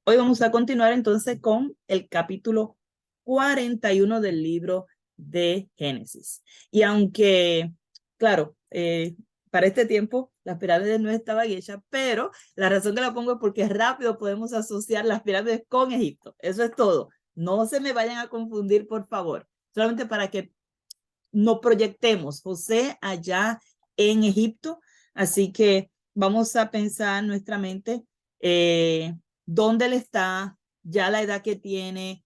Hoy vamos a continuar entonces con el capítulo 41 del libro de Génesis. Y aunque, claro, para este tiempo las pirámides no estaban hechas, pero la razón que la pongo es porque rápido podemos asociar las pirámides con Egipto. Eso es todo. No se me vayan a confundir, por favor. Solamente para que no proyectemos José allá en Egipto. Así que vamos a pensar en nuestra mente dónde él está, ya la edad que tiene.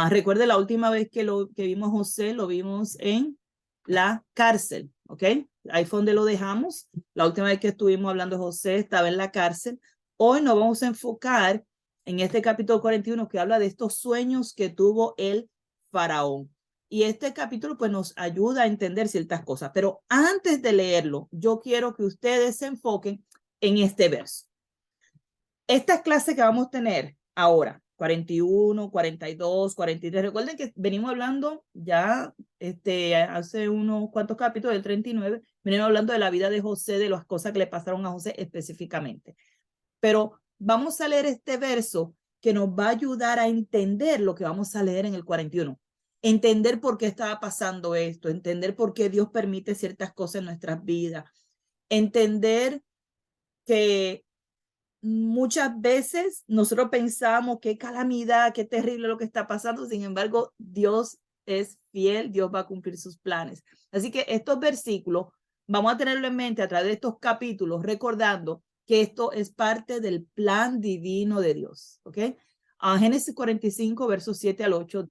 Recuerde la última vez que vimos a José, lo vimos en la cárcel, ¿ok? Ahí fue donde lo dejamos. La última vez que estuvimos hablando de José estaba en la cárcel. Hoy nos vamos a enfocar en este capítulo 41 que habla de estos sueños que tuvo el faraón. Y este capítulo pues nos ayuda a entender ciertas cosas. Pero antes de leerlo, yo quiero que ustedes se enfoquen en este verso. Esta clase que vamos a tener ahora, 41, 42, 43, recuerden que venimos hablando ya hace unos cuantos capítulos, del 39, venimos hablando de la vida de José, de las cosas que le pasaron a José específicamente. Pero vamos a leer este verso que nos va a ayudar a entender lo que vamos a leer en el 41. Entender por qué estaba pasando esto, entender por qué Dios permite ciertas cosas en nuestras vidas, entender que muchas veces nosotros pensamos qué calamidad, qué terrible lo que está pasando, sin embargo, Dios es fiel, Dios va a cumplir sus planes. Así que estos versículos vamos a tenerlo en mente a través de estos capítulos, recordando que esto es parte del plan divino de Dios, ¿ok? Génesis 45, versos 7 al 8.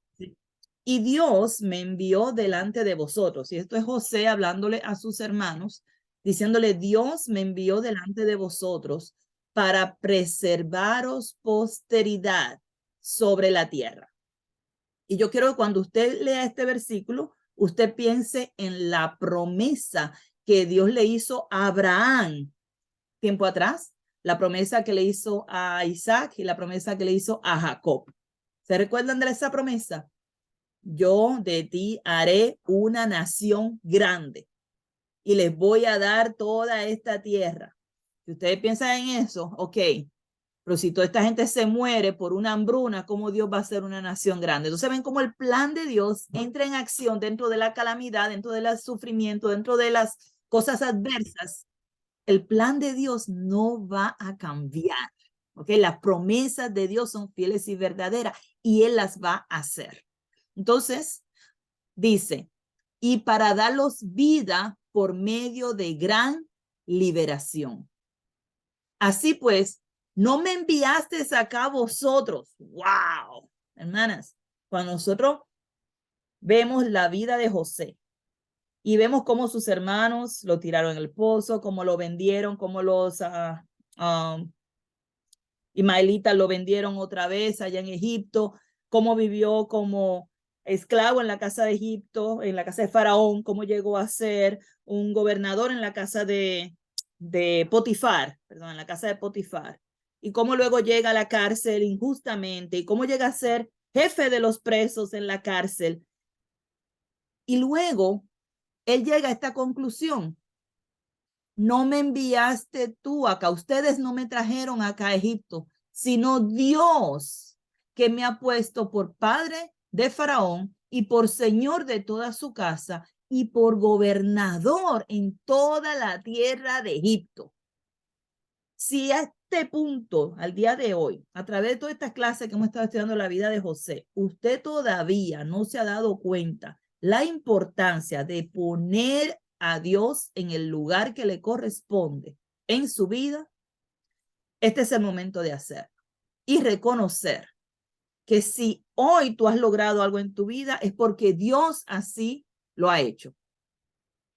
Y Dios me envió delante de vosotros. Y esto es José hablándole a sus hermanos, diciéndole, Dios me envió delante de vosotros para preservaros posteridad sobre la tierra. Y yo quiero que cuando usted lea este versículo, usted piense en la promesa que Dios le hizo a Abraham tiempo atrás, la promesa que le hizo a Isaac y la promesa que le hizo a Jacob. ¿Se recuerdan de esa promesa? Yo de ti haré una nación grande y les voy a dar toda esta tierra. Si ustedes piensan en eso, ok, pero si toda esta gente se muere por una hambruna, ¿cómo Dios va a ser una nación grande? Entonces ven cómo el plan de Dios entra en acción dentro de la calamidad, dentro del sufrimiento, dentro de las cosas adversas. El plan de Dios no va a cambiar. ¿Ok? Las promesas de Dios son fieles y verdaderas y Él las va a hacer. Entonces, dice, y para darlos vida por medio de gran liberación. Así pues, no me enviaste acá vosotros. ¡Wow! Hermanas, cuando nosotros vemos la vida de José y vemos cómo sus hermanos lo tiraron en el pozo, cómo lo vendieron, cómo los ismaelitas lo vendieron otra vez allá en Egipto, cómo vivió como esclavo en la casa de Egipto, en la casa de Faraón, cómo llegó a ser un gobernador en la casa de Potifar, perdón, en la casa de Potifar, y cómo luego llega a la cárcel injustamente, y cómo llega a ser jefe de los presos en la cárcel. Y luego él llega a esta conclusión: no me enviaste tú acá, ustedes no me trajeron acá a Egipto, sino Dios, que me ha puesto por padre de Faraón y por señor de toda su casa y por gobernador en toda la tierra de Egipto. Si a este punto, al día de hoy, a través de todas estas clases que hemos estado estudiando la vida de José, usted todavía no se ha dado cuenta la importancia de poner a Dios en el lugar que le corresponde en su vida, este es el momento de hacer y reconocer que si hoy tú has logrado algo en tu vida es porque Dios así lo ha hecho.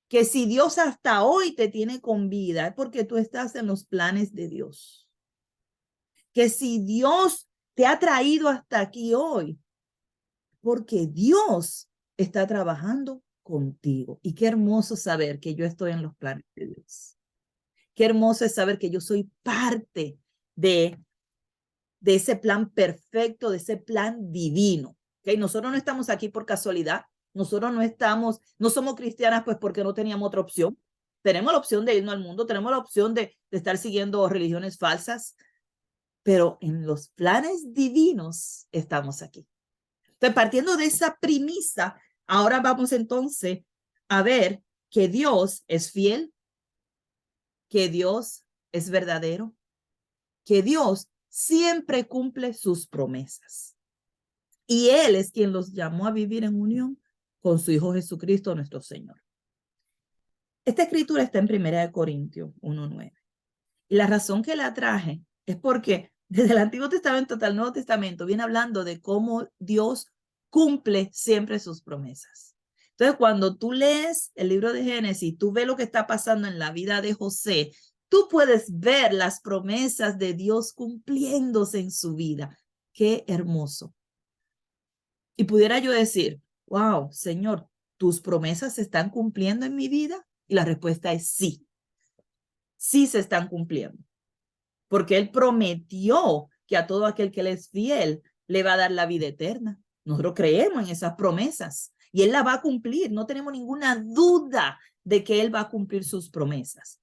Que si Dios hasta hoy te tiene con vida es porque tú estás en los planes de Dios. Que si Dios te ha traído hasta aquí hoy, porque Dios está trabajando contigo. Y qué hermoso saber que yo estoy en los planes de Dios. Qué hermoso es saber que yo soy parte de ese plan perfecto, de ese plan divino. ¿Okay? Nosotros no estamos aquí por casualidad. Nosotros no somos cristianas pues porque no teníamos otra opción. Tenemos la opción de irnos al mundo, tenemos la opción de estar siguiendo religiones falsas, pero en los planes divinos estamos aquí. Entonces, partiendo de esa premisa, ahora vamos entonces a ver que Dios es fiel, que Dios es verdadero, que Dios siempre cumple sus promesas. Y Él es quien los llamó a vivir en unión con su Hijo Jesucristo, nuestro Señor. Esta escritura está en 1 Corintios 1:9. Y la razón que la traje es porque desde el Antiguo Testamento hasta el Nuevo Testamento viene hablando de cómo Dios cumple siempre sus promesas. Entonces, cuando tú lees el libro de Génesis, tú ves lo que está pasando en la vida de José, tú puedes ver las promesas de Dios cumpliéndose en su vida. Qué hermoso. Y pudiera yo decir, wow, Señor, ¿tus promesas se están cumpliendo en mi vida? Y la respuesta es sí. Sí se están cumpliendo. Porque Él prometió que a todo aquel que le es fiel le va a dar la vida eterna. Nosotros creemos en esas promesas y Él la va a cumplir. No tenemos ninguna duda de que Él va a cumplir sus promesas.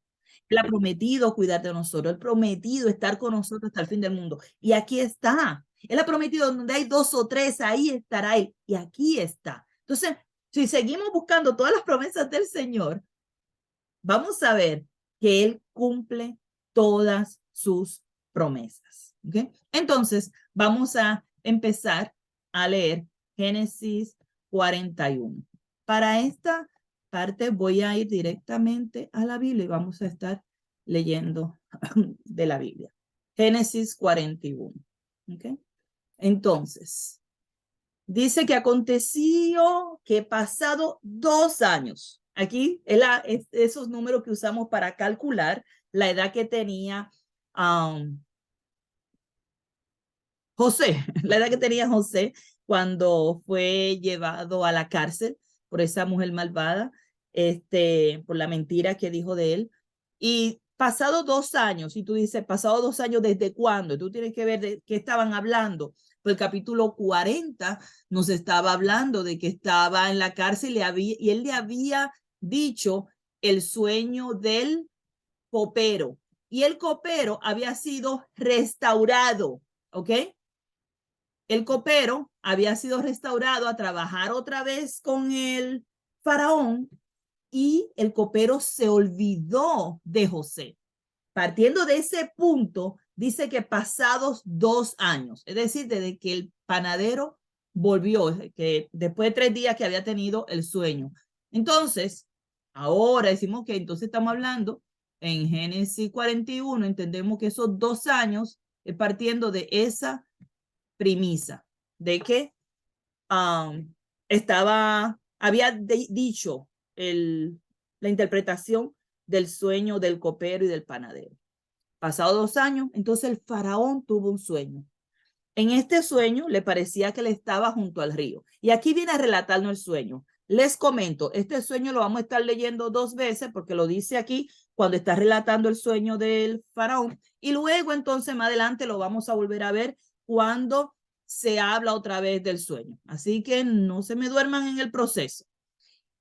Él ha prometido cuidar de nosotros. Él ha prometido estar con nosotros hasta el fin del mundo. Y aquí está. Él ha prometido donde hay 2 o 3, ahí estará Él. Y aquí está. Entonces, si seguimos buscando todas las promesas del Señor, vamos a ver que Él cumple todas sus promesas. ¿Okay? Entonces, vamos a empezar a leer Génesis 41. Para esta parte voy a ir directamente a la Biblia y vamos a estar leyendo de la Biblia. Génesis 41. ¿Okay? Entonces, dice que aconteció que pasado 2 años, aquí es esos números que usamos para calcular la edad que tenía José, la edad que tenía José cuando fue llevado a la cárcel por esa mujer malvada, por la mentira que dijo de él. Y pasado 2 años, y tú dices, pasado 2 años, ¿desde cuándo? Tú tienes que ver de qué estaban hablando. Pues el capítulo 40 nos estaba hablando de que estaba en la cárcel y él le había dicho el sueño del copero. Y el copero había sido restaurado, ¿ok? El copero había sido restaurado a trabajar otra vez con el faraón y el copero se olvidó de José. Partiendo de ese punto, dice que pasados 2 años, es decir, desde que el panadero volvió, que después de 3 días que había tenido el sueño. Entonces, ahora decimos que entonces estamos hablando en Génesis 41, entendemos que esos 2 años es partiendo de esa premisa de que había dicho la interpretación del sueño del copero y del panadero. Pasado 2 años, entonces el faraón tuvo un sueño. En este sueño le parecía que él estaba junto al río. Y aquí viene a relatarnos el sueño. Les comento, este sueño lo vamos a estar leyendo 2 veces porque lo dice aquí cuando está relatando el sueño del faraón. Y luego entonces más adelante lo vamos a volver a ver cuando se habla otra vez del sueño. Así que no se me duerman en el proceso.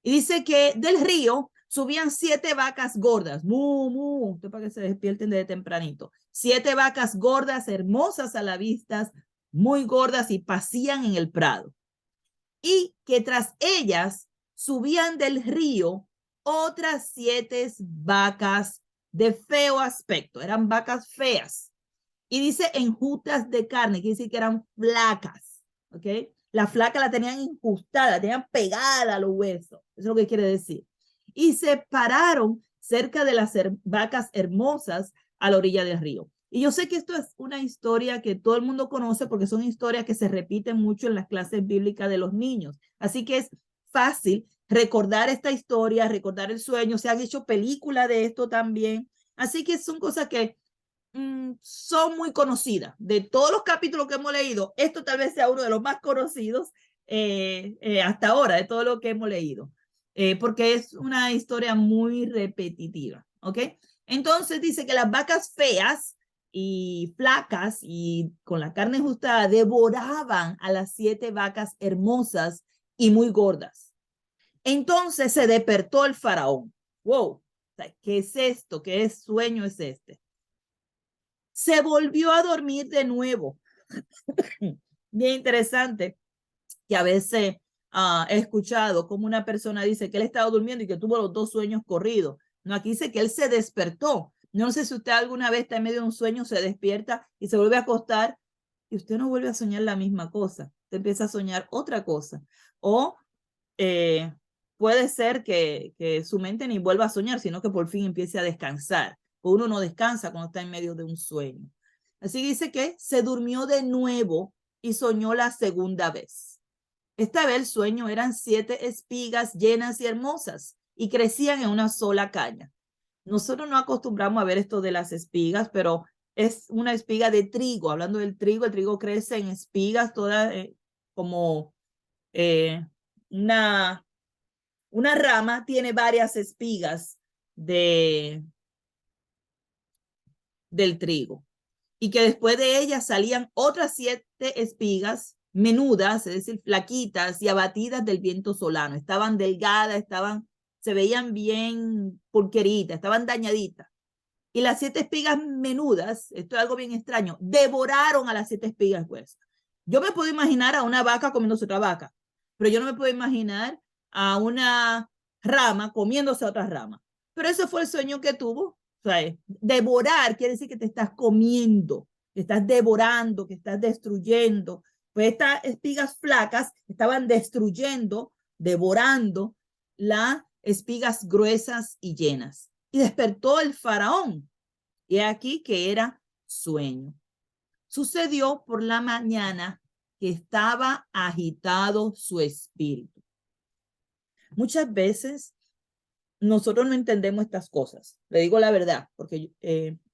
Y dice que del río subían 7 vacas gordas, esto para que se despierten desde tempranito. 7 vacas gordas, hermosas a la vista, muy gordas y pasían en el prado. Y que tras ellas subían del río otras 7 vacas de feo aspecto, eran vacas feas. Y dice enjutas de carne, que dice que eran flacas, ¿ok? La flaca la tenían incrustada, la tenían pegada a los huesos. Eso es lo que quiere decir. Y se pararon cerca de las vacas hermosas a la orilla del río. Y yo sé que esto es una historia que todo el mundo conoce porque son historias que se repiten mucho en las clases bíblicas de los niños. Así que es fácil recordar esta historia, recordar el sueño. Se han hecho películas de esto también. Así que son cosas que son muy conocidas. De todos los capítulos que hemos leído, esto tal vez sea uno de los más conocidos hasta ahora, de todo lo que hemos leído, porque es una historia muy repetitiva, ¿ok? Entonces dice que las vacas feas y flacas y con la carne ajustada devoraban a las 7 vacas hermosas y muy gordas. Entonces se despertó el faraón. Wow, ¿qué es esto? ¿Qué sueño es este? se volvió a dormir de nuevo. Bien interesante que a veces he escuchado como una persona dice que él estaba durmiendo y que tuvo los 2 sueños corridos. No, aquí dice que él se despertó. No sé si usted alguna vez está en medio de un sueño, se despierta y se vuelve a acostar y usted no vuelve a soñar la misma cosa. Usted empieza a soñar otra cosa. O puede ser que su mente ni vuelva a soñar, sino que por fin empiece a descansar. Uno no descansa cuando está en medio de un sueño. Así dice que se durmió de nuevo y soñó la segunda vez. Esta vez el sueño eran 7 espigas llenas y hermosas y crecían en una sola caña. Nosotros no acostumbramos a ver esto de las espigas, pero es una espiga de trigo. Hablando del trigo, el trigo crece en espigas, todas como una rama tiene varias espigas del trigo. Y que después de ellas salían otras 7 espigas menudas, es decir, flaquitas y abatidas del viento solano. Estaban delgadas, se veían bien porqueritas, estaban dañaditas. Y las 7 espigas menudas, esto es algo bien extraño, devoraron a las 7 espigas gruesas. Yo me puedo imaginar a una vaca comiéndose otra vaca, pero yo no me puedo imaginar a una rama comiéndose a otra rama. Pero ese fue el sueño que tuvo. O sea, devorar quiere decir que te estás comiendo, que estás devorando, que estás destruyendo. Pues estas espigas flacas estaban destruyendo, devorando las espigas gruesas y llenas. Y despertó el faraón. Y aquí que era sueño. Sucedió por la mañana que estaba agitado su espíritu. Muchas veces nosotros no entendemos estas cosas. Le digo la verdad, porque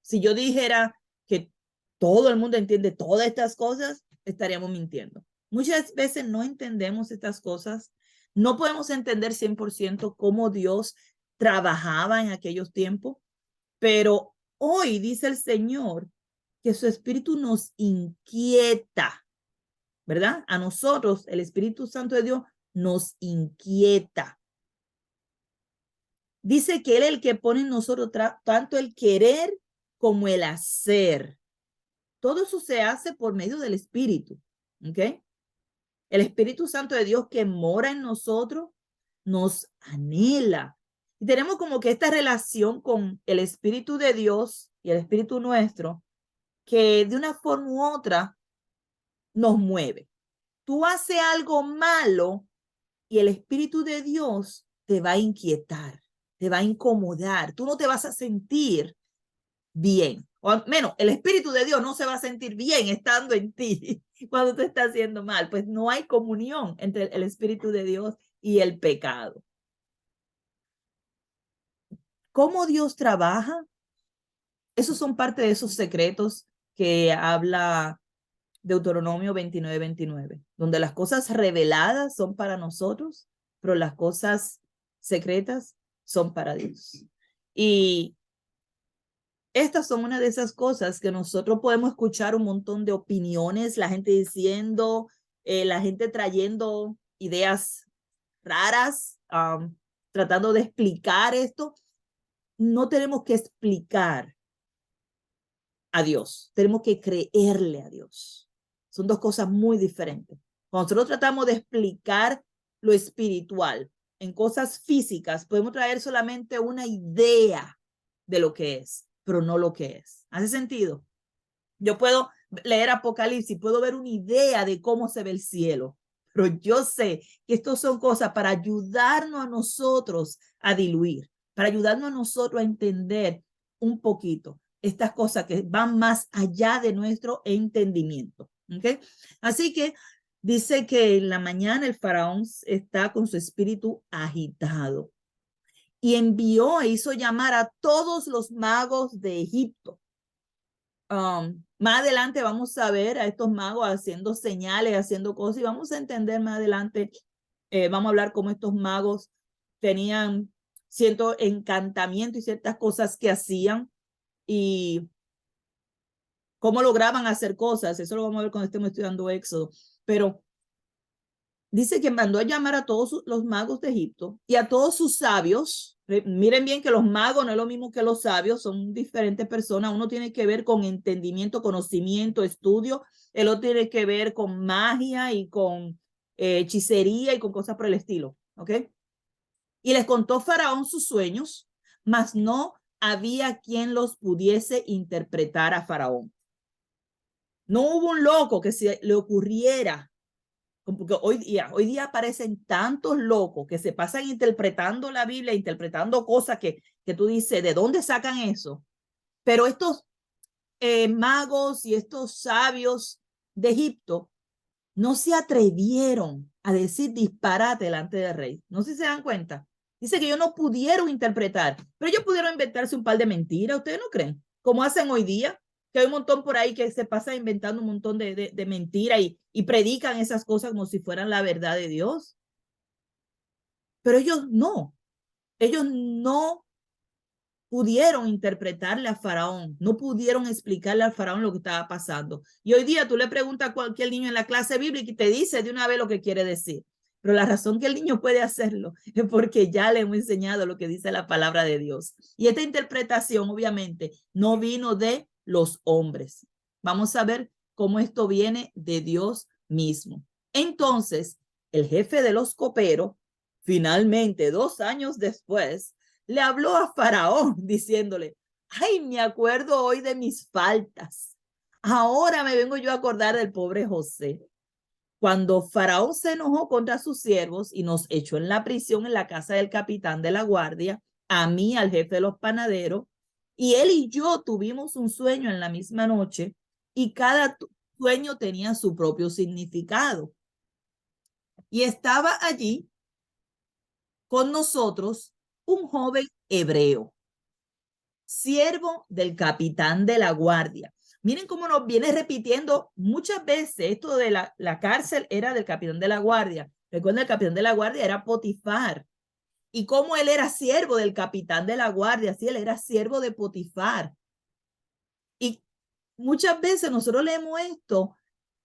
si yo dijera que todo el mundo entiende todas estas cosas, estaríamos mintiendo. Muchas veces no entendemos estas cosas. No podemos entender 100% cómo Dios trabajaba en aquellos tiempos, pero hoy dice el Señor que su espíritu nos inquieta, ¿verdad? A nosotros, el Espíritu Santo de Dios nos inquieta. Dice que Él es el que pone en nosotros tanto el querer como el hacer. Todo eso se hace por medio del Espíritu, ¿ok? El Espíritu Santo de Dios que mora en nosotros nos anhela. Y tenemos como que esta relación con el Espíritu de Dios y el Espíritu nuestro, que de una forma u otra nos mueve. Tú haces algo malo y el Espíritu de Dios te va a inquietar, te va a incomodar. Tú no te vas a sentir bien. O al menos el Espíritu de Dios no se va a sentir bien estando en ti cuando te está haciendo mal. Pues no hay comunión entre el Espíritu de Dios y el pecado. ¿Cómo Dios trabaja? Esos son parte de esos secretos que habla Deuteronomio 29:29, donde las cosas reveladas son para nosotros, pero las cosas secretas son para Dios. Y estas son una de esas cosas que nosotros podemos escuchar un montón de opiniones, la gente diciendo, la gente trayendo ideas raras, tratando de explicar esto. No tenemos que explicar a Dios, tenemos que creerle a Dios. Son dos cosas muy diferentes. Cuando nosotros tratamos de explicar lo espiritual en cosas físicas, podemos traer solamente una idea de lo que es, pero no lo que es. ¿Hace sentido? Yo puedo leer Apocalipsis, puedo ver una idea de cómo se ve el cielo, pero yo sé que esto son cosas para ayudarnos a nosotros a diluir, para ayudarnos a nosotros a entender un poquito estas cosas que van más allá de nuestro entendimiento. ¿Okay? Así que dice que en la mañana el faraón está con su espíritu agitado y envió e hizo llamar a todos los magos de Egipto. Más adelante vamos a ver a estos magos haciendo señales, haciendo cosas y vamos a entender más adelante, vamos a hablar cómo estos magos tenían cierto encantamiento y ciertas cosas que hacían y cómo lograban hacer cosas. Eso lo vamos a ver cuando estemos estudiando Éxodo. Pero dice que mandó a llamar a todos los magos de Egipto y a todos sus sabios. Miren bien que los magos no es lo mismo que los sabios, son diferentes personas. Uno tiene que ver con entendimiento, conocimiento, estudio. El otro tiene que ver con magia y con hechicería y con cosas por el estilo. ¿Ok? Y les contó Faraón sus sueños, mas no había quien los pudiese interpretar a Faraón. No hubo un loco que se le ocurriera, porque hoy día aparecen tantos locos que se pasan interpretando la Biblia, interpretando cosas que tú dices, ¿de dónde sacan eso? Pero estos magos y estos sabios de Egipto no se atrevieron a decir disparate delante del rey. No sé si se dan cuenta. Dice que ellos no pudieron interpretar, pero ellos pudieron inventarse un par de mentiras. ¿Ustedes no creen? Como hacen hoy día, que hay un montón por ahí que se pasa inventando un montón de mentiras y predican esas cosas como si fueran la verdad de Dios. Pero ellos no pudieron interpretarle a Faraón, no pudieron explicarle al Faraón lo que estaba pasando. Y hoy día tú le preguntas a cualquier niño en la clase bíblica y te dice de una vez lo que quiere decir. Pero la razón que el niño puede hacerlo es porque ya le hemos enseñado lo que dice la palabra de Dios. Y esta interpretación, obviamente, no vino de los hombres. Vamos a ver cómo esto viene de Dios mismo. Entonces, el jefe de los coperos, finalmente, 2 años después, le habló a Faraón diciéndole, ay, me acuerdo hoy de mis faltas. Ahora me vengo yo a acordar del pobre José. Cuando Faraón se enojó contra sus siervos y nos echó en la prisión en la casa del capitán de la guardia, a mí, al jefe de los panaderos, y él y yo tuvimos un sueño en la misma noche y cada sueño tenía su propio significado. Y estaba allí con nosotros un joven hebreo, siervo del capitán de la guardia. Miren cómo nos viene repitiendo muchas veces esto de la cárcel era del capitán de la guardia. Recuerden, el capitán de la guardia era Potifar. Y cómo él era siervo del capitán de la guardia, sí, él era siervo de Potifar. Y muchas veces nosotros leemos esto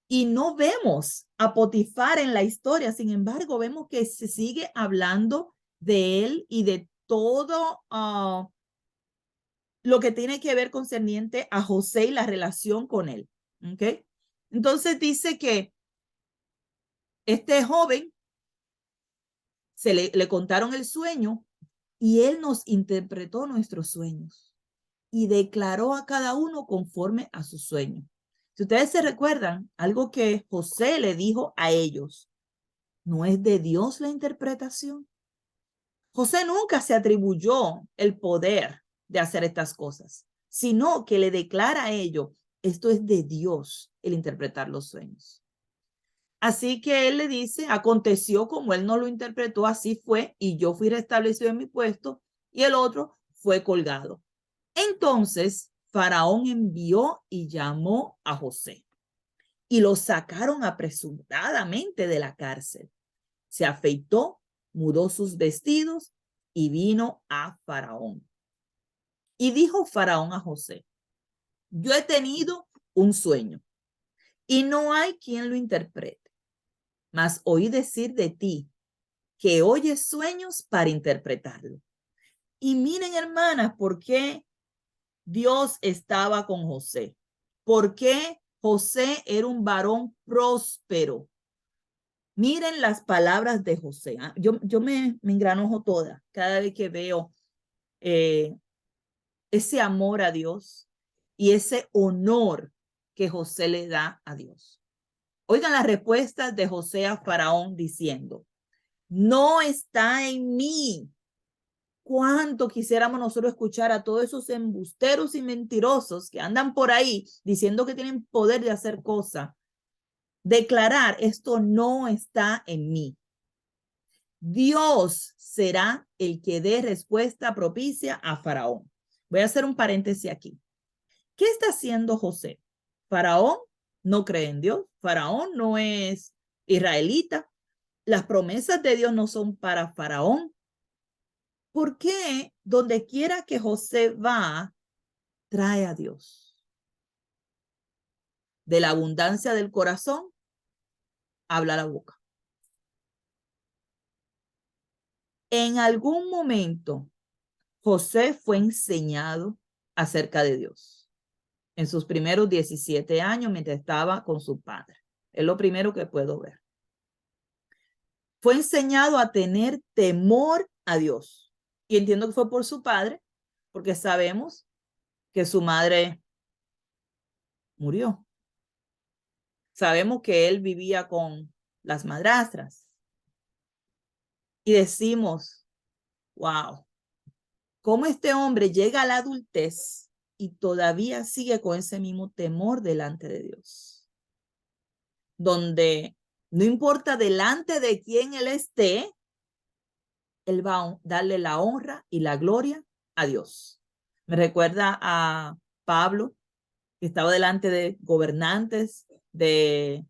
y no vemos a Potifar en la historia. Sin embargo, vemos que se sigue hablando de él y de todo lo que tiene que ver concerniente a José y la relación con él. ¿Ok? Entonces dice que este joven le contaron el sueño y él nos interpretó nuestros sueños y declaró a cada uno conforme a su sueño. Si ustedes se recuerdan, algo que José le dijo a ellos, ¿no es de Dios la interpretación? José nunca se atribuyó el poder de hacer estas cosas, sino que le declara a ellos, esto es de Dios el interpretar los sueños. Así que él le dice, aconteció como él no lo interpretó, así fue, y yo fui restablecido en mi puesto, y el otro fue colgado. Entonces Faraón envió y llamó a José, y lo sacaron apresuradamente de la cárcel. Se afeitó, mudó sus vestidos y vino a Faraón. Y dijo Faraón a José, yo he tenido un sueño y no hay quien lo interprete, mas oí decir de ti que oyes sueños para interpretarlo. Y miren, hermanas, por qué Dios estaba con José. ¿Por qué José era un varón próspero? Miren las palabras de José. Yo me engranojo toda cada vez que veo ese amor a Dios y ese honor que José le da a Dios. Oigan las respuestas de José a Faraón diciendo, no está en mí. ¿Cuánto quisiéramos nosotros escuchar a todos esos embusteros y mentirosos que andan por ahí diciendo que tienen poder de hacer cosas? Declarar, esto no está en mí. Dios será el que dé respuesta propicia a Faraón. Voy a hacer un paréntesis aquí. ¿Qué está haciendo José? Faraón no cree en Dios. Faraón no es israelita. Las promesas de Dios no son para Faraón. ¿Por qué donde quiera que José va, trae a Dios? De la abundancia del corazón, habla la boca. En algún momento, José fue enseñado acerca de Dios en sus primeros 17 años mientras estaba con su padre. Es lo primero que puedo ver. Fue enseñado a tener temor a Dios. Y entiendo que fue por su padre, porque sabemos que su madre murió. Sabemos que él vivía con las madrastras. Y decimos, wow, ¿cómo este hombre llega a la adultez y todavía sigue con ese mismo temor delante de Dios? Donde no importa delante de quién él esté, él va a darle la honra y la gloria a Dios. Me recuerda a Pablo, que estaba delante de gobernantes, de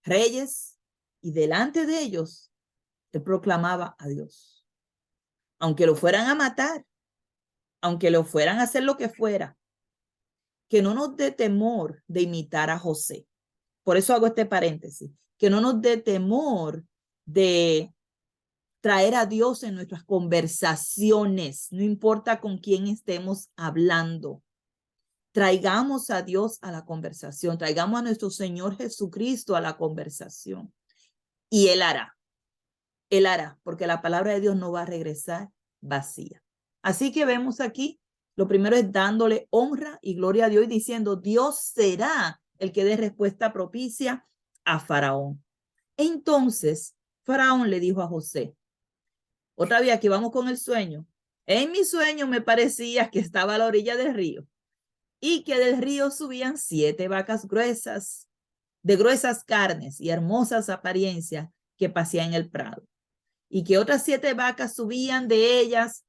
reyes, y delante de ellos, él proclamaba a Dios. Aunque lo fueran a matar, aunque lo fueran a hacer lo que fuera, que no nos dé temor de imitar a José. Por eso hago este paréntesis, que no nos dé temor de traer a Dios en nuestras conversaciones, no importa con quién estemos hablando. Traigamos a Dios a la conversación, traigamos a nuestro Señor Jesucristo a la conversación. Y Él hará, porque la palabra de Dios no va a regresar vacía. Así que vemos aquí, lo primero es dándole honra y gloria a Dios y diciendo, Dios será el que dé respuesta propicia a Faraón. Entonces, Faraón le dijo a José, otra vez aquí vamos con el sueño. En mi sueño me parecía que estaba a la orilla del río y que del río subían 7 vacas gruesas, de gruesas carnes y hermosas apariencias que pasían en el prado. Y que otras 7 vacas subían de ellas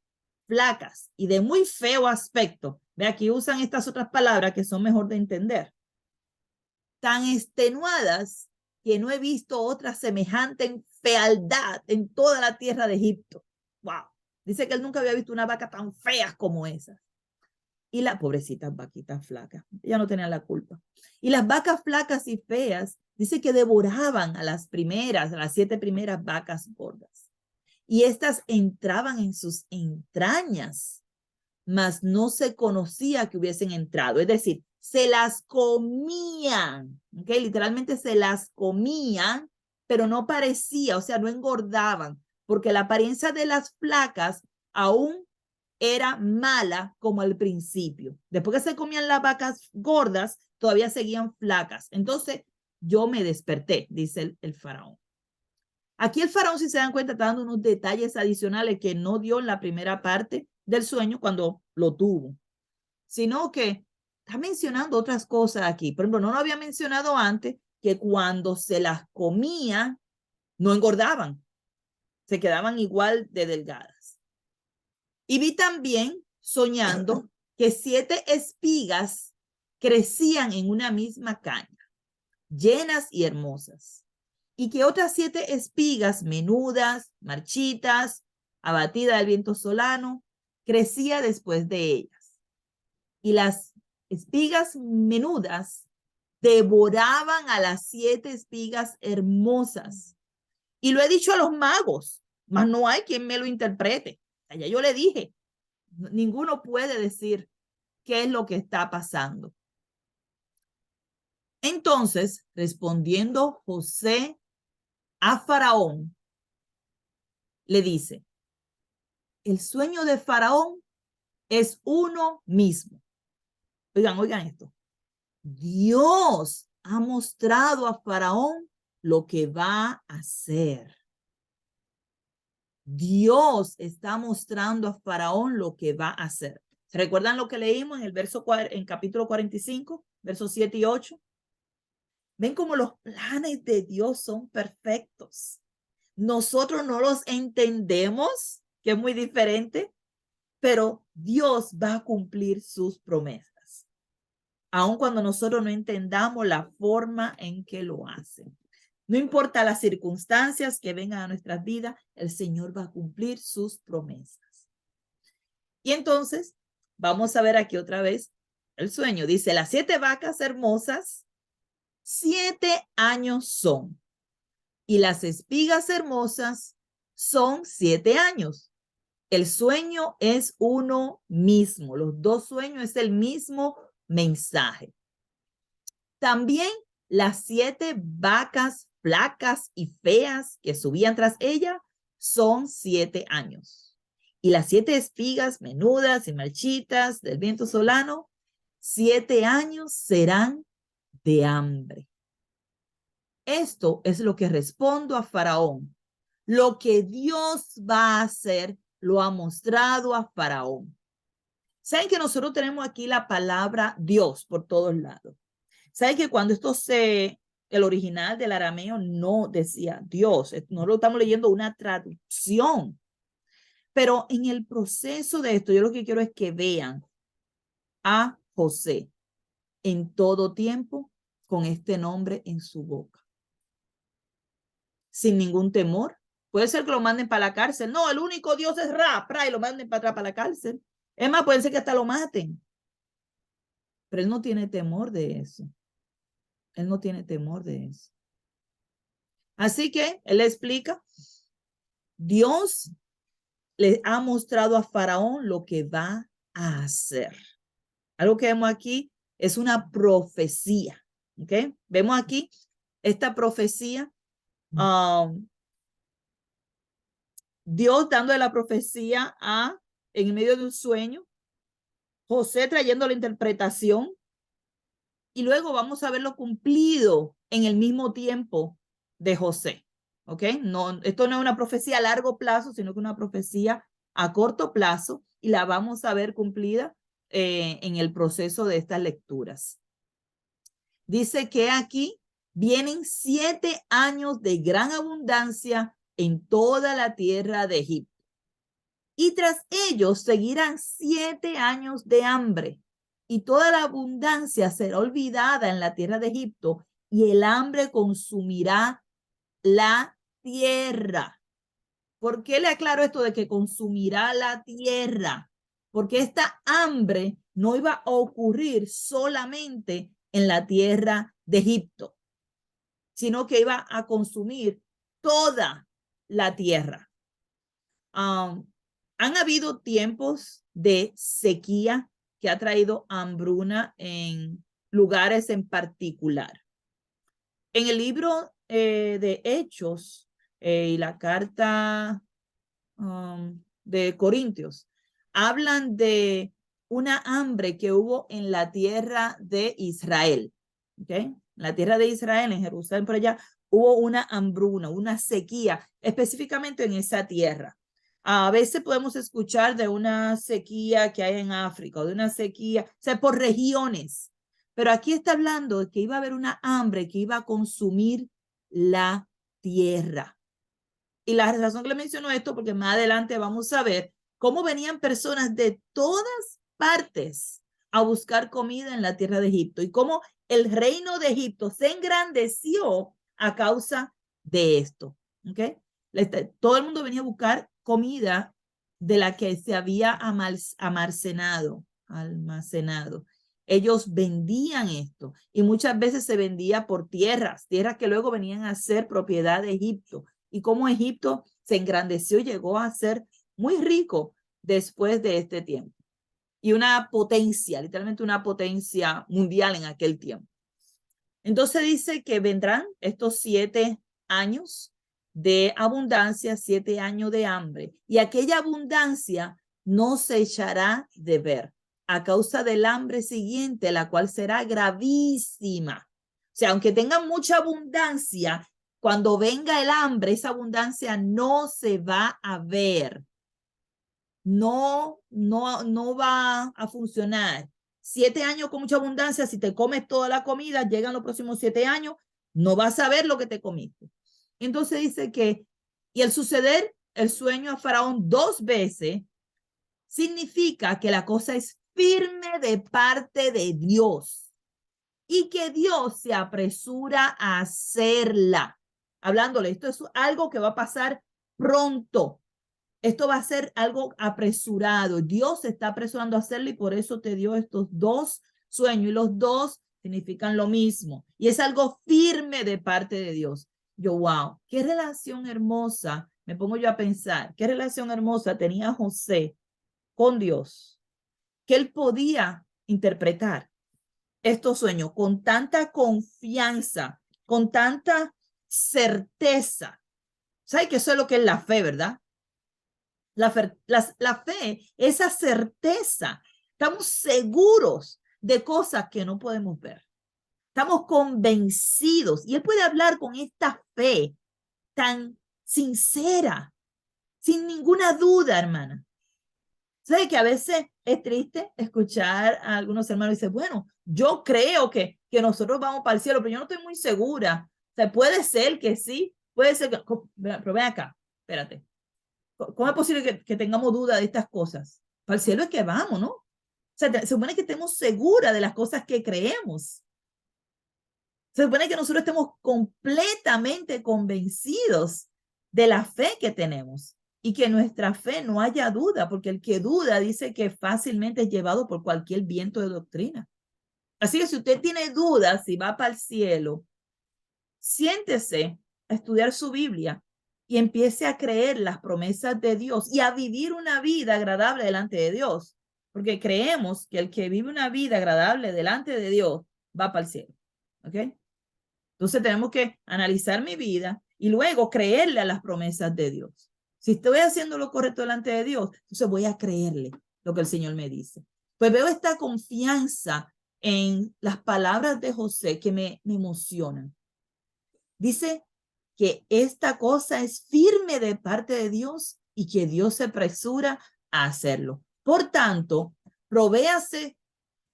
flacas y de muy feo aspecto. Ve, aquí usan estas otras palabras que son mejor de entender. Tan extenuadas que no he visto otra semejante en fealdad en toda la tierra de Egipto. Wow. Dice que él nunca había visto una vaca tan fea como esas. Y las pobrecitas vaquitas flacas, ya no tenían la culpa. Y las vacas flacas y feas, dice que devoraban a las 7 primeras vacas gordas. Y estas entraban en sus entrañas, mas no se conocía que hubiesen entrado. Es decir, se las comían, ¿ok? Literalmente se las comían, pero no parecía, o sea, no engordaban, porque la apariencia de las flacas aún era mala como al principio. Después que se comían las vacas gordas, todavía seguían flacas. Entonces, yo me desperté, dice el faraón. Aquí el faraón, si se dan cuenta, está dando unos detalles adicionales que no dio en la primera parte del sueño cuando lo tuvo, sino que está mencionando otras cosas aquí. Por ejemplo, no lo había mencionado antes, que cuando se las comía, no engordaban, se quedaban igual de delgadas. Y vi también, soñando, que 7 espigas crecían en una misma caña, llenas y hermosas, y que otras 7 espigas menudas, marchitas, abatidas del viento solano, crecía después de ellas. Y las espigas menudas devoraban a las 7 espigas hermosas. Y lo he dicho a los magos, mas no hay quien me lo interprete. Ya yo le dije, ninguno puede decir qué es lo que está pasando. Entonces, respondiendo José a Faraón, le dice, el sueño de Faraón es uno mismo. Oigan esto. Dios ha mostrado a Faraón lo que va a hacer. Dios está mostrando a Faraón lo que va a hacer. ¿Se recuerdan lo que leímos en el en capítulo 45, versos 7 y 8? Ven cómo los planes de Dios son perfectos. Nosotros no los entendemos, que es muy diferente, pero Dios va a cumplir sus promesas, aun cuando nosotros no entendamos la forma en que lo hacen. No importa las circunstancias que vengan a nuestras vidas, el Señor va a cumplir sus promesas. Y entonces, vamos a ver aquí otra vez el sueño. Dice, las 7 vacas hermosas, 7 años son, y las espigas hermosas son 7 años. El sueño es uno mismo. Los dos sueños es el mismo mensaje. También las 7 vacas flacas y feas que subían tras ella son 7 años. Y las 7 espigas menudas y marchitas del viento solano, 7 años serán de hambre. Esto es lo que respondo a Faraón. Lo que Dios va a hacer, lo ha mostrado a Faraón. ¿Saben que nosotros tenemos aquí la palabra Dios por todos lados? ¿Saben que cuando el original del arameo no decía Dios? No lo estamos leyendo una traducción. Pero en el proceso de esto, yo lo que quiero es que vean a José en todo tiempo con este nombre en su boca. Sin ningún temor. Puede ser que lo manden para la cárcel. No, el único Dios es Ra, y lo manden para atrás para la cárcel. Es más, puede ser que hasta lo maten. Pero él no tiene temor de eso. Él no tiene temor de eso. Así que él le explica, Dios le ha mostrado a Faraón lo que va a hacer. Algo que vemos aquí es una profecía. ¿Okay? Vemos aquí esta profecía. Dios dando la profecía en medio de un sueño. José trayendo la interpretación. Y luego vamos a verlo cumplido en el mismo tiempo de José. ¿Ok? No, esto no es una profecía a largo plazo, sino que una profecía a corto plazo y la vamos a ver cumplida en el proceso de estas lecturas. Dice que aquí vienen 7 años de gran abundancia en toda la tierra de Egipto. Y tras ellos seguirán 7 años de hambre. Y toda la abundancia será olvidada en la tierra de Egipto, y el hambre consumirá la tierra. ¿Por qué le aclaro esto de que consumirá la tierra? Porque esta hambre no iba a ocurrir solamente en la tierra de Egipto, sino que iba a consumir toda la tierra. Han habido tiempos de sequía que ha traído hambruna en lugares en particular. En el libro de Hechos y la carta de Corintios, hablan de una hambre que hubo en la tierra de Israel. ¿Okay? La tierra de Israel, en Jerusalén, por allá, hubo una hambruna, una sequía, específicamente en esa tierra. A veces podemos escuchar de una sequía que hay en África, o de una sequía, o sea, por regiones. Pero aquí está hablando de que iba a haber una hambre que iba a consumir la tierra. Y la razón que le menciono esto, porque más adelante vamos a ver cómo venían personas de todas partes a buscar comida en la tierra de Egipto y cómo el reino de Egipto se engrandeció a causa de esto. ¿Okay? Todo el mundo venía a buscar comida de la que se había almacenado. Ellos vendían esto y muchas veces se vendía por tierras que luego venían a ser propiedad de Egipto. Y cómo Egipto se engrandeció y llegó a ser muy rico después de este tiempo. Y una potencia, literalmente una potencia mundial en aquel tiempo. Entonces dice que vendrán estos 7 años de abundancia, 7 años de hambre. Y aquella abundancia no se echará de ver a causa del hambre siguiente, la cual será gravísima. O sea, aunque tengan mucha abundancia, cuando venga el hambre, esa abundancia no se va a ver. No va a funcionar. 7 años con mucha abundancia, si te comes toda la comida, llegan los próximos 7 años, no vas a ver lo que te comiste. Entonces dice que, y el suceder el sueño a Faraón 2 veces, significa que la cosa es firme de parte de Dios y que Dios se apresura a hacerla. Hablándole, esto es algo que va a pasar pronto. Esto va a ser algo apresurado. Dios se está apresurando a hacerlo y por eso te dio estos 2 sueños. Y los 2 significan lo mismo. Y es algo firme de parte de Dios. Yo, wow, qué relación hermosa me pongo yo a pensar, qué relación hermosa tenía José con Dios, que él podía interpretar estos sueños con tanta confianza, con tanta certeza. ¿Sabe que eso es lo que es la fe, verdad? La fe, esa certeza. Estamos seguros de cosas que no podemos ver. Estamos convencidos. Y él puede hablar con esta fe tan sincera, sin ninguna duda, hermana. ¿Sabe que a veces es triste escuchar a algunos hermanos y decir, bueno, yo creo que nosotros vamos para el cielo, pero yo no estoy muy segura. O sea, puede ser que sí, puede ser que, pero ven acá, espérate. ¿Cómo es posible que tengamos duda de estas cosas? Para el cielo es que vamos, ¿no? O sea, se supone que estemos seguras de las cosas que creemos. Se supone que nosotros estemos completamente convencidos de la fe que tenemos y que nuestra fe no haya duda, porque el que duda dice que fácilmente es llevado por cualquier viento de doctrina. Así que si usted tiene dudas si va para el cielo, siéntese a estudiar su Biblia y empiece a creer las promesas de Dios y a vivir una vida agradable delante de Dios, porque creemos que el que vive una vida agradable delante de Dios va para el cielo. ¿Ok? Entonces tenemos que analizar mi vida y luego creerle a las promesas de Dios. Si estoy haciendo lo correcto delante de Dios, entonces voy a creerle lo que el Señor me dice. Pues veo esta confianza en las palabras de José que me emocionan. Dice que esta cosa es firme de parte de Dios y que Dios se apresura a hacerlo. Por tanto, provéase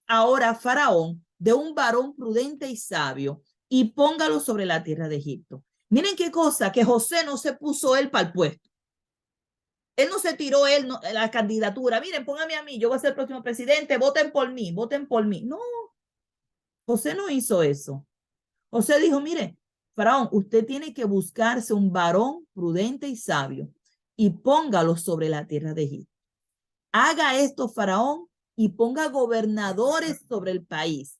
ahora Faraón de un varón prudente y sabio y póngalo sobre la tierra de Egipto. Miren qué cosa, que José no se puso él para el puesto. Él no se tiró él la candidatura. Miren, póngame a mí, yo voy a ser el próximo presidente, voten por mí, voten por mí. No, José no hizo eso. José dijo, mire, Faraón, usted tiene que buscarse un varón prudente y sabio y póngalo sobre la tierra de Egipto. Haga esto, Faraón, y ponga gobernadores sobre el país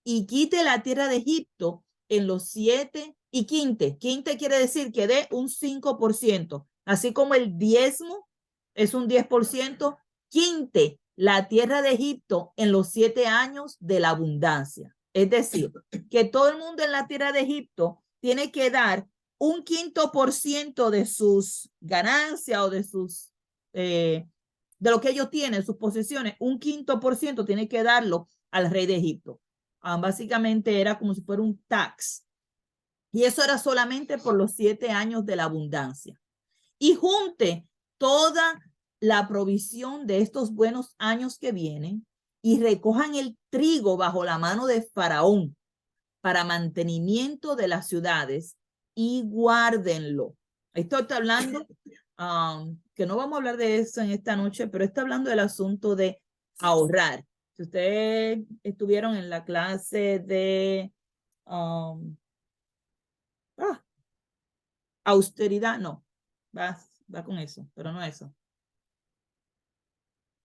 y quite la tierra de Egipto en los 7 y quinte. Quinte quiere decir que dé un 5%, así como el diezmo es un 10%, quinte la tierra de Egipto en los 7 años de la abundancia. Es decir, que todo el mundo en la tierra de Egipto tiene que dar un 5% de sus ganancias o de sus de lo que ellos tienen, sus posesiones, un 5% tiene que darlo al rey de Egipto. Básicamente era como si fuera un tax. Y eso era solamente por los 7 años de la abundancia. Y junte toda la provisión de estos buenos años que vienen y recojan el trigo bajo la mano de Faraón para mantenimiento de las ciudades y guárdenlo. Esto está hablando, que no vamos a hablar de eso en esta noche, pero está hablando del asunto de ahorrar. Si ustedes estuvieron en la clase de austeridad, no, va con eso, pero no eso.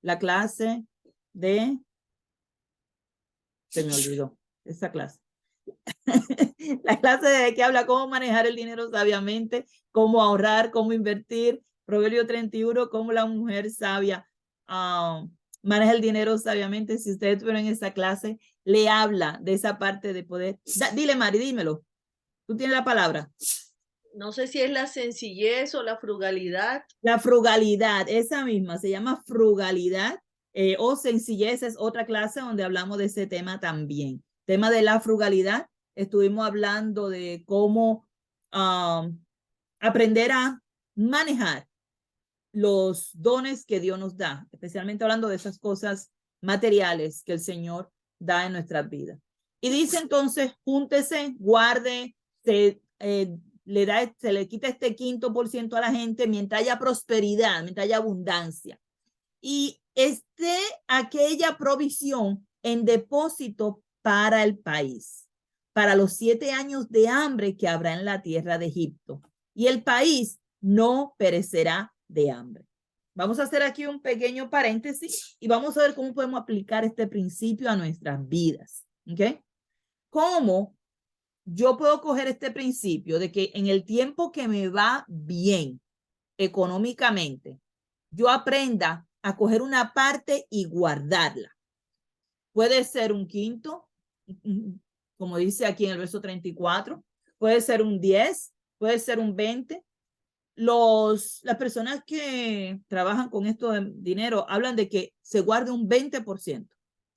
La clase de, se me olvidó, esa clase. La clase de que habla cómo manejar el dinero sabiamente, cómo ahorrar, cómo invertir. Proverbio 31, cómo la mujer sabia maneja el dinero sabiamente. Si ustedes estuvieron en esa clase, le habla de esa parte de poder. Dile, Mari, dímelo. Tú tienes la palabra. No sé si es la sencillez o la frugalidad. La frugalidad, esa misma, se llama frugalidad o sencillez, es otra clase donde hablamos de ese tema también. Tema de la frugalidad, estuvimos hablando de cómo aprender a manejar los dones que Dios nos da, especialmente hablando de esas cosas materiales que el Señor da en nuestras vidas. Y dice entonces, júntese, guarde, se le quita este 5% a la gente mientras haya prosperidad, mientras haya abundancia. Y esté aquella provisión en depósito para el país, para los 7 años de hambre que habrá en la tierra de Egipto. Y el país no perecerá de hambre. Vamos a hacer aquí un pequeño paréntesis y vamos a ver cómo podemos aplicar este principio a nuestras vidas. ¿Ok? ¿Cómo yo puedo coger este principio de que en el tiempo que me va bien, económicamente, yo aprenda a coger una parte y guardarla. Puede ser un quinto, como dice aquí en el verso 34, puede ser un 10, puede ser un 20. Las personas que trabajan con esto de dinero hablan de que se guarde un 20%.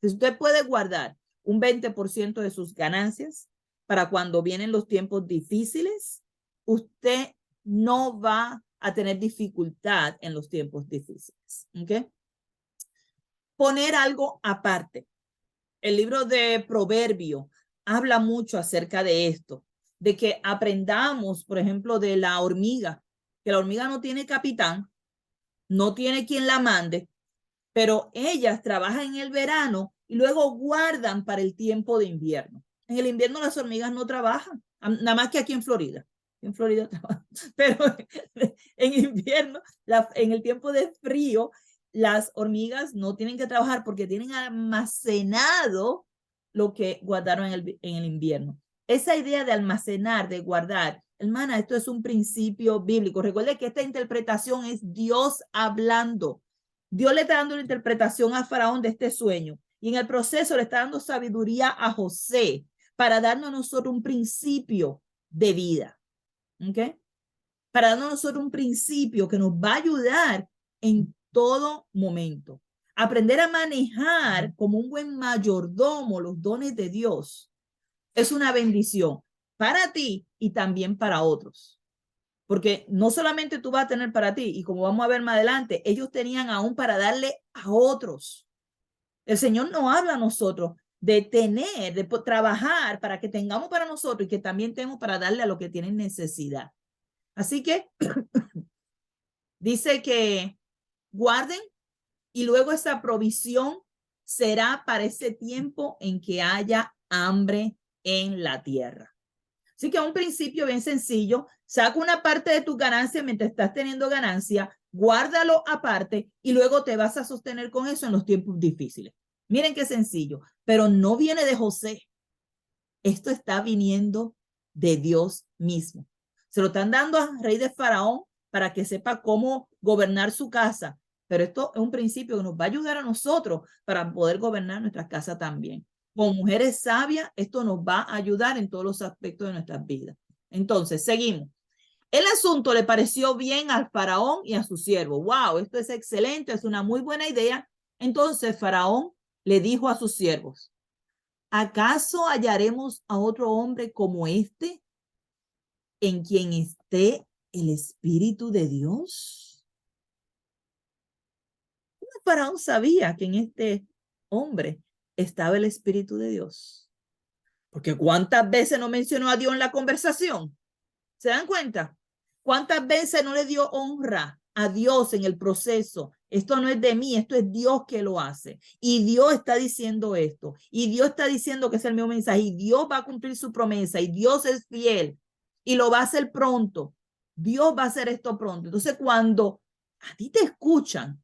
Si usted puede guardar un 20% de sus ganancias para cuando vienen los tiempos difíciles, usted no va a tener dificultad en los tiempos difíciles. ¿Okay? Poner algo aparte. El libro de Proverbio habla mucho acerca de esto, de que aprendamos, por ejemplo, de la hormiga, que la hormiga no tiene capitán, no tiene quien la mande, pero ellas trabajan en el verano y luego guardan para el tiempo de invierno. En el invierno las hormigas no trabajan, nada más que aquí en Florida. En Florida trabajan, pero en invierno, en el tiempo de frío, las hormigas no tienen que trabajar porque tienen almacenado lo que guardaron en el invierno. Esa idea de almacenar, de guardar, hermana, esto es un principio bíblico. Recuerde que esta interpretación es Dios hablando. Dios le está dando la interpretación a Faraón de este sueño y en el proceso le está dando sabiduría a José para darnos a nosotros un principio de vida. ¿Okay? Para darnos a nosotros un principio que nos va a ayudar en todo momento. Aprender a manejar como un buen mayordomo los dones de Dios es una bendición para ti y también para otros. Porque no solamente tú vas a tener para ti, y como vamos a ver más adelante, ellos tenían aún para darle a otros. El Señor nos habla a nosotros de tener, de trabajar para que tengamos para nosotros y que también tenemos para darle a los que tienen necesidad. Así que dice que guarden y luego esa provisión será para ese tiempo en que haya hambre en la tierra. Así que a un principio bien sencillo, saca una parte de tus ganancias mientras estás teniendo ganancia, guárdalo aparte y luego te vas a sostener con eso en los tiempos difíciles. Miren qué sencillo, pero no viene de José. Esto está viniendo de Dios mismo. Se lo están dando al rey de Faraón para que sepa cómo gobernar su casa, pero esto es un principio que nos va a ayudar a nosotros para poder gobernar nuestra casa también. Como mujeres sabias, esto nos va a ayudar en todos los aspectos de nuestras vidas. Entonces, seguimos. El asunto le pareció bien al faraón y a su siervo. Wow, esto es excelente, es una muy buena idea. Entonces, faraón le dijo a sus siervos, ¿acaso hallaremos a otro hombre como este en quien esté el Espíritu de Dios? El faraón sabía que en este hombre estaba el Espíritu de Dios. Porque ¿cuántas veces no mencionó a Dios en la conversación? ¿Se dan cuenta? ¿Cuántas veces no le dio honra a Dios en el proceso? Esto no es de mí, esto es Dios que lo hace. Y Dios está diciendo esto. Y Dios está diciendo que es el mismo mensaje. Y Dios va a cumplir su promesa. Y Dios es fiel. Y lo va a hacer pronto. Dios va a hacer esto pronto. Entonces, cuando a ti te escuchan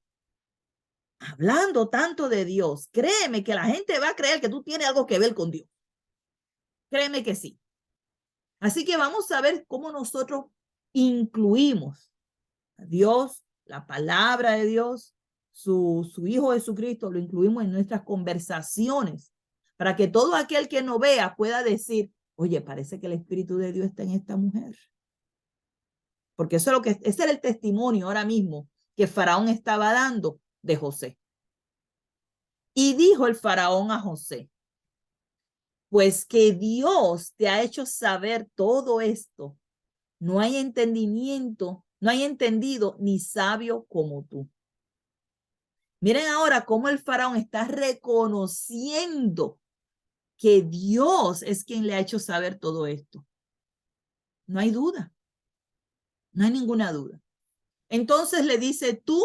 hablando tanto de Dios, créeme que la gente va a creer que tú tienes algo que ver con Dios. Créeme que sí. Así que vamos a ver cómo nosotros incluimos a Dios, la palabra de Dios, su Hijo Jesucristo, lo incluimos en nuestras conversaciones para que todo aquel que nos vea pueda decir, oye, parece que el Espíritu de Dios está en esta mujer. Porque eso es lo que, ese era el testimonio ahora mismo que Faraón estaba dando de José. Y dijo el Faraón a José, pues que Dios te ha hecho saber todo esto. No hay entendimiento, no hay entendido ni sabio como tú. Miren ahora cómo el faraón está reconociendo que Dios es quien le ha hecho saber todo esto. No hay duda, no hay ninguna duda. Entonces le dice, tú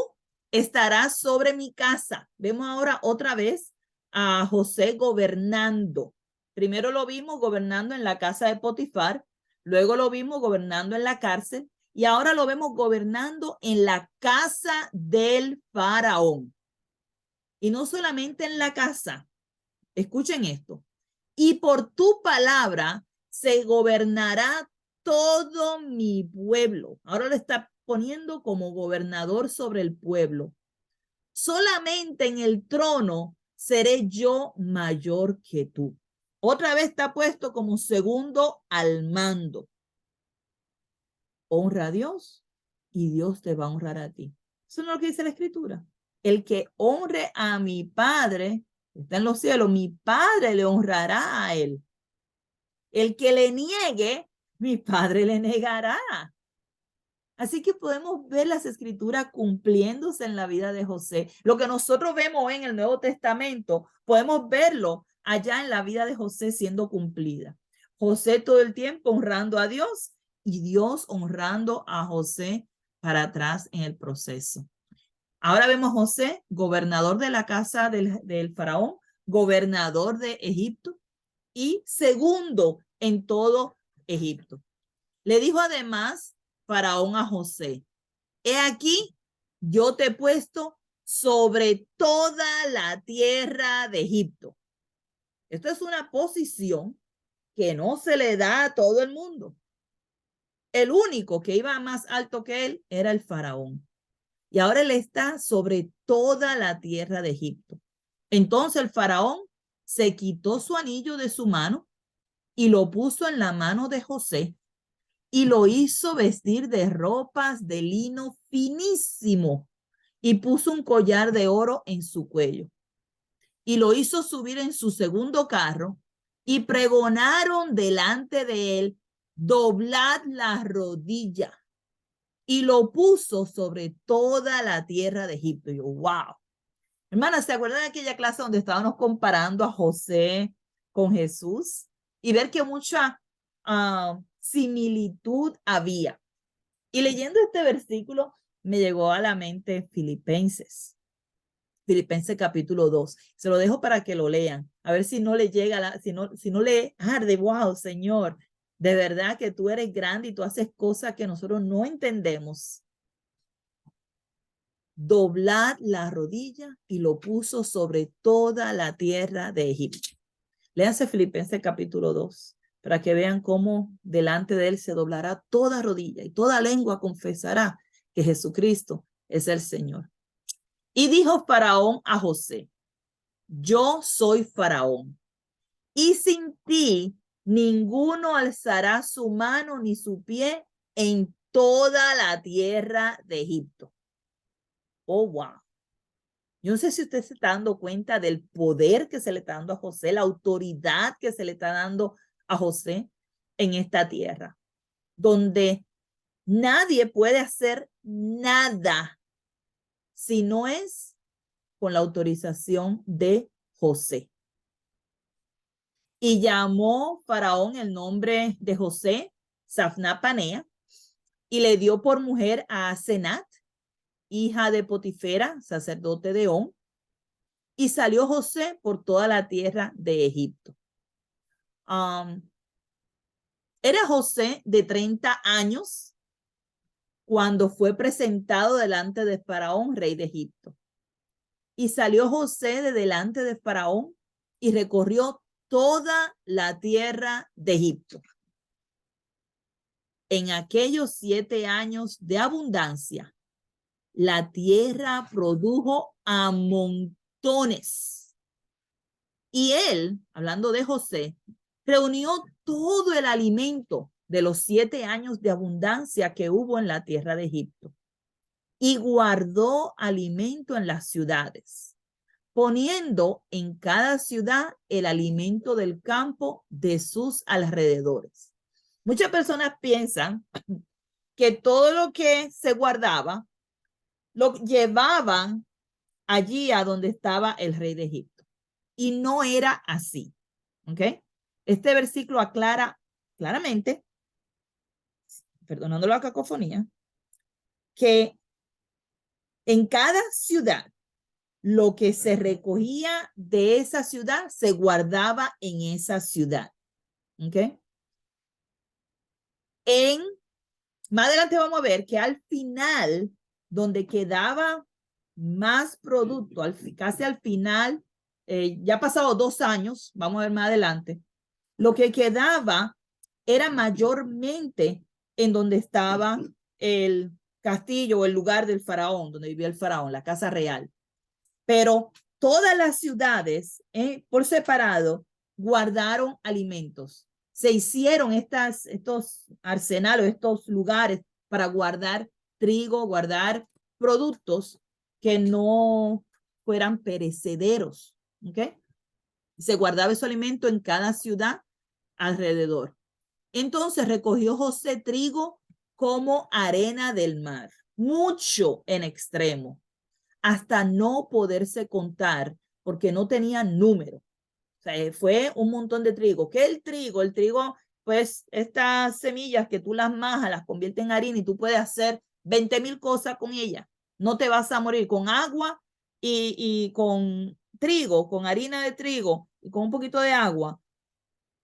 estarás sobre mi casa. Vemos ahora otra vez a José gobernando. Primero lo vimos gobernando en la casa de Potifar, luego lo vimos gobernando en la cárcel y ahora lo vemos gobernando en la casa del faraón. Y no solamente en la casa, escuchen esto, y por tu palabra se gobernará todo mi pueblo. Ahora le está poniendo como gobernador sobre el pueblo. Solamente en el trono seré yo mayor que tú. Otra vez está puesto como segundo al mando. Honra a Dios y Dios te va a honrar a ti. Eso no es lo que dice la Escritura. El que honre a mi Padre, está en los cielos, mi Padre le honrará a él. El que le niegue, mi Padre le negará. Así que podemos ver las Escrituras cumpliéndose en la vida de José. Lo que nosotros vemos en el Nuevo Testamento, podemos verlo allá en la vida de José siendo cumplida. José todo el tiempo honrando a Dios y Dios honrando a José para atrás en el proceso. Ahora vemos a José, gobernador de la casa del faraón, gobernador de Egipto y segundo en todo Egipto. Le dijo además Faraón a José: he aquí, yo te he puesto sobre toda la tierra de Egipto. Esta es una posición que no se le da a todo el mundo. El único que iba más alto que él era el faraón. Y ahora él está sobre toda la tierra de Egipto. Entonces el faraón se quitó su anillo de su mano y lo puso en la mano de José y lo hizo vestir de ropas de lino finísimo y puso un collar de oro en su cuello y lo hizo subir en su segundo carro y pregonaron delante de él: doblad la rodilla, y lo puso sobre toda la tierra de Egipto. Y yo, wow. Hermanas, ¿se acuerdan de aquella clase donde estábamos comparando a José con Jesús? Y ver que mucha similitud había. Y leyendo este versículo, me llegó a la mente Filipenses. Filipenses capítulo 2. Se lo dejo para que lo lean. A ver si no le llega, si no le arde, wow, Señor, de verdad que tú eres grande y tú haces cosas que nosotros no entendemos. Doblad la rodilla y lo puso sobre toda la tierra de Egipto. Léanse Filipenses capítulo 2 para que vean cómo delante de él se doblará toda rodilla y toda lengua confesará que Jesucristo es el Señor. Y dijo Faraón a José: yo soy Faraón, y sin ti ninguno alzará su mano ni su pie en toda la tierra de Egipto. Oh, wow. Yo no sé si usted se está dando cuenta del poder que se le está dando a José, la autoridad que se le está dando a José en esta tierra, donde nadie puede hacer nada si no es con la autorización de José. Y llamó Faraón el nombre de José Safnapanea y le dio por mujer a Asenat, hija de Potifera, sacerdote de On. Y salió José por toda la tierra de Egipto. Era José de 30 años cuando fue presentado delante de Faraón, rey de Egipto. Y salió José de delante de Faraón y recorrió toda la tierra de Egipto. En aquellos 7 años de abundancia, la tierra produjo a montones. Y él, hablando de José, reunió todo el alimento de los 7 años de abundancia que hubo en la tierra de Egipto y guardó alimento en las ciudades, poniendo en cada ciudad el alimento del campo de sus alrededores. Muchas personas piensan que todo lo que se guardaba lo llevaban allí a donde estaba el rey de Egipto. Y no era así. ¿Ok? Este versículo aclara claramente, perdonando la cacofonía, que en cada ciudad lo que se recogía de esa ciudad se guardaba en esa ciudad. ¿Ok? Más adelante vamos a ver que al final, donde quedaba más producto, casi al final, ya pasado 2 años, vamos a ver más adelante, lo que quedaba era mayormente en donde estaba el castillo o el lugar del faraón, donde vivía el faraón, la casa real. Pero todas las ciudades, por separado, guardaron alimentos. Se hicieron estos arsenales, estos lugares para guardar trigo, guardar productos que no fueran perecederos. ¿Ok? Se guardaba ese alimento en cada ciudad alrededor. Entonces recogió José trigo como arena del mar, mucho en extremo, hasta no poderse contar porque no tenía número. O sea, fue un montón de trigo. ¿Qué es el trigo? El trigo, pues, estas semillas que tú las majas, las conviertes en harina y tú puedes hacer 20,000 cosas con ellas. No te vas a morir con agua y con trigo, con harina de trigo y con un poquito de agua.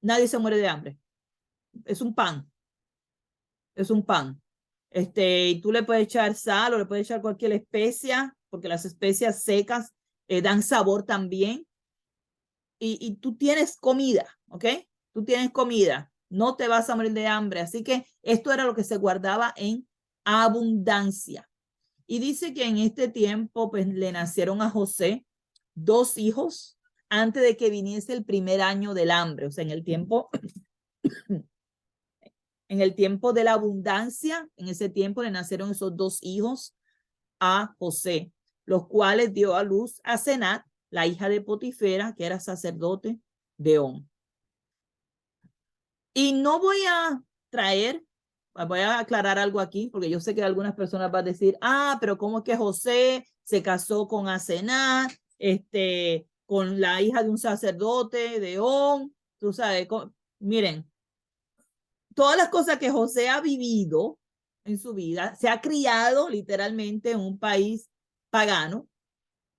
Nadie se muere de hambre. Es un pan. Es un pan. Y tú le puedes echar sal o le puedes echar cualquier especia, porque las especias secas dan sabor también. Y tú tienes comida, ¿ok? Tú tienes comida, no te vas a morir de hambre. Así que esto era lo que se guardaba en abundancia. Y dice que en este tiempo, pues le nacieron a José 2 hijos antes de que viniese el primer año del hambre. O sea, en el tiempo de la abundancia, en ese tiempo le nacieron esos 2 hijos a José, los cuales dio a luz a Senat, la hija de Potifera, que era sacerdote de On. Y no voy a voy a aclarar algo aquí, porque yo sé que algunas personas van a decir, pero ¿cómo es que José se casó con Asenat, con la hija de un sacerdote de On? Tú sabes, miren, todas las cosas que José ha vivido en su vida, se ha criado literalmente en un país pagano.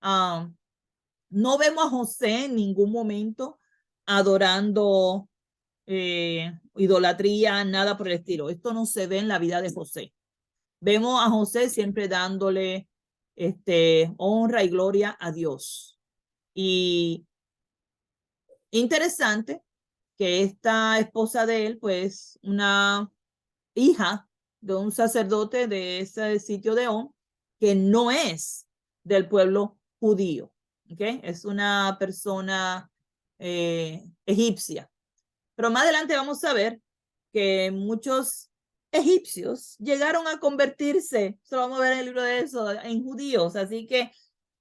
No vemos a José en ningún momento adorando idolatría, nada por el estilo. Esto no se ve en la vida de José. Vemos a José siempre dándole honra y gloria a Dios. Y interesante que esta esposa de él, pues una hija de un sacerdote de ese sitio de On, que no es del pueblo judío, ¿ok? Es una persona egipcia. Pero más adelante vamos a ver que muchos egipcios llegaron a convertirse, eso lo vamos a ver en el libro de eso, en judíos, así que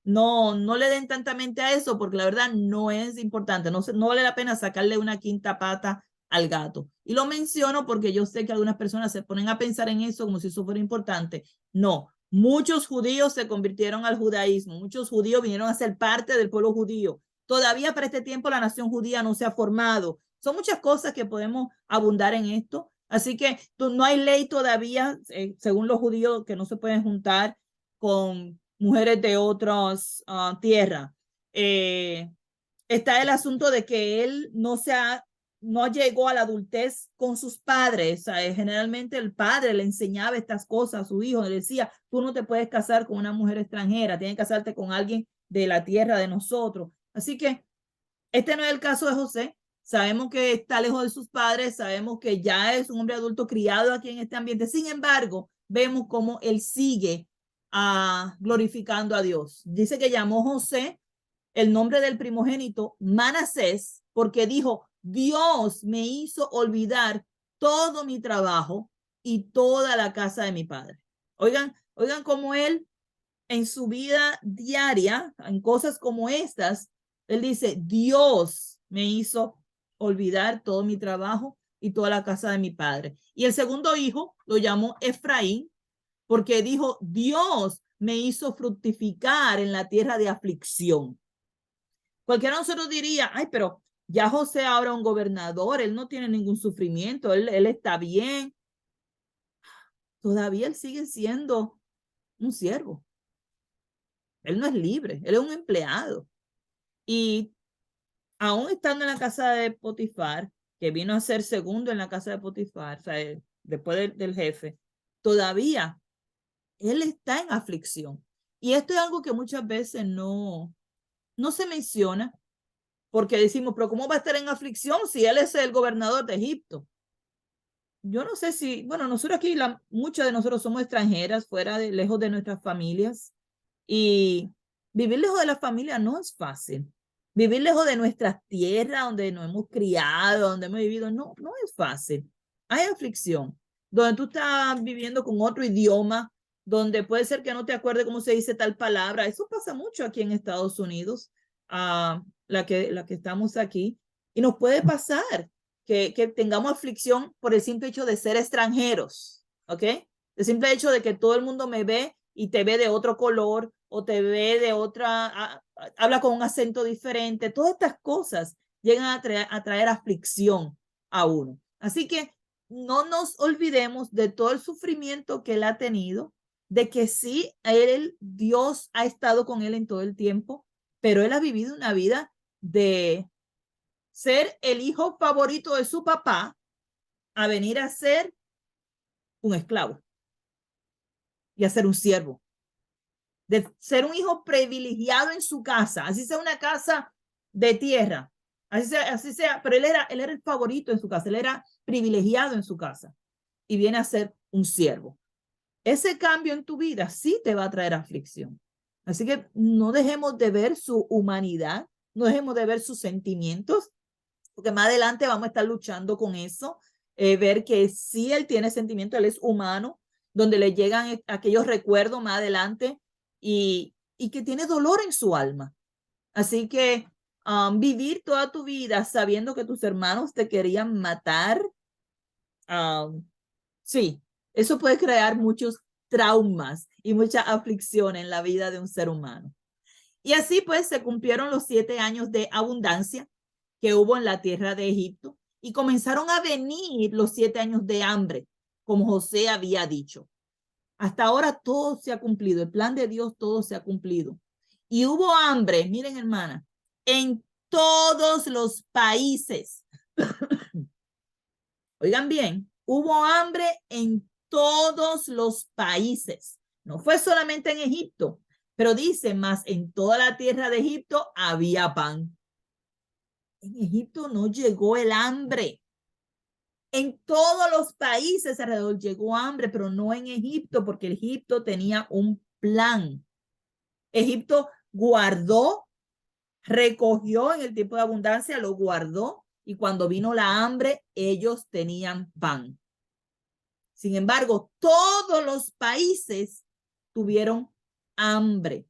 no le den tanta mente a eso porque la verdad no es importante, no vale la pena sacarle una quinta pata al gato. Y lo menciono porque yo sé que algunas personas se ponen a pensar en eso como si eso fuera importante. No, muchos judíos se convirtieron al judaísmo, muchos judíos vinieron a ser parte del pueblo judío. Todavía para este tiempo la nación judía no se ha formado. Son muchas cosas que podemos abundar en esto. Así que no hay ley todavía, según los judíos, que no se pueden juntar con mujeres de otras tierras. Está el asunto de que él no llegó a la adultez con sus padres. Generalmente el padre le enseñaba estas cosas a su hijo, le decía, tú no te puedes casar con una mujer extranjera, tienes que casarte con alguien de la tierra de nosotros. Así que este no es el caso de José. Sabemos que está lejos de sus padres, sabemos que ya es un hombre adulto criado aquí en este ambiente. Sin embargo, vemos cómo él sigue glorificando a Dios. Dice que llamó José el nombre del primogénito Manasés, porque dijo, Dios me hizo olvidar todo mi trabajo y toda la casa de mi padre. Oigan cómo él en su vida diaria, en cosas como estas, él dice, Dios me hizo olvidar todo mi trabajo y toda la casa de mi padre. Y el segundo hijo lo llamó Efraín, porque dijo, Dios me hizo fructificar en la tierra de aflicción. Cualquiera de nosotros diría, pero ya José ahora es un gobernador, él no tiene ningún sufrimiento, él está bien. Todavía él sigue siendo un siervo. Él no es libre, él es un empleado. Y aún estando en la casa de Potifar, que vino a ser segundo en la casa de Potifar, o sea, después del jefe, todavía él está en aflicción. Y esto es algo que muchas veces no se menciona, porque decimos, pero ¿cómo va a estar en aflicción si él es el gobernador de Egipto? yo no sé si, bueno, nosotros aquí, muchas de nosotros somos extranjeras, lejos de nuestras familias, y vivir lejos de la familia no es fácil. Vivir lejos de nuestras tierras, donde nos hemos criado, donde hemos vivido, no es fácil. Hay aflicción, donde tú estás viviendo con otro idioma, donde puede ser que no te acuerdes cómo se dice tal palabra. Eso pasa mucho aquí en Estados Unidos, la que estamos aquí, y nos puede pasar que tengamos aflicción por el simple hecho de ser extranjeros, ¿ok? El simple hecho de que todo el mundo me ve y te ve de otro color o te ve de otra, habla con un acento diferente. Todas estas cosas llegan a traer aflicción a uno. Así que no nos olvidemos de todo el sufrimiento que él ha tenido, de que sí, Dios ha estado con él en todo el tiempo, pero él ha vivido una vida de ser el hijo favorito de su papá a venir a ser un esclavo y a ser un siervo. De ser un hijo privilegiado en su casa, así sea una casa de tierra, así sea, pero él era el favorito en su casa, él era privilegiado en su casa y viene a ser un siervo. Ese cambio en tu vida sí te va a traer aflicción. Así que no dejemos de ver su humanidad, no dejemos de ver sus sentimientos, porque más adelante vamos a estar luchando con eso, ver que sí él tiene sentimiento, él es humano, donde le llegan aquellos recuerdos más adelante y que tiene dolor en su alma. Así que vivir toda tu vida sabiendo que tus hermanos te querían matar, sí, eso puede crear muchos traumas y mucha aflicción en la vida de un ser humano. Y así pues se cumplieron los 7 años de abundancia que hubo en la tierra de Egipto y comenzaron a venir los 7 años de hambre, como José había dicho. Hasta ahora todo se ha cumplido, el plan de Dios todo se ha cumplido. Y hubo hambre, miren hermana, en todos los países. Oigan bien, hubo hambre en todos los países. No fue solamente en Egipto, pero dice más, en toda la tierra de Egipto había pan. En Egipto no llegó el hambre. En todos los países alrededor llegó hambre, pero no en Egipto, porque Egipto tenía un plan. Egipto guardó, recogió en el tiempo de abundancia, lo guardó, y cuando vino la hambre, ellos tenían pan. Sin embargo, todos los países tuvieron hambre.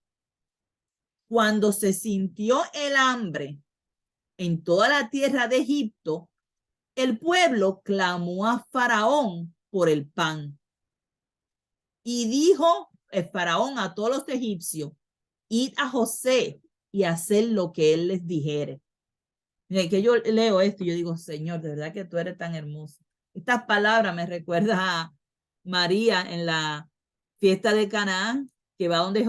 Cuando se sintió el hambre en toda la tierra de Egipto, el pueblo clamó a Faraón por el pan. Y dijo el Faraón a todos los egipcios, id a José y haced lo que él les dijere. Mira, que yo leo esto y yo digo, Señor, de verdad que tú eres tan hermoso. Estas palabras me recuerdan a María en la fiesta de Canaán, que va donde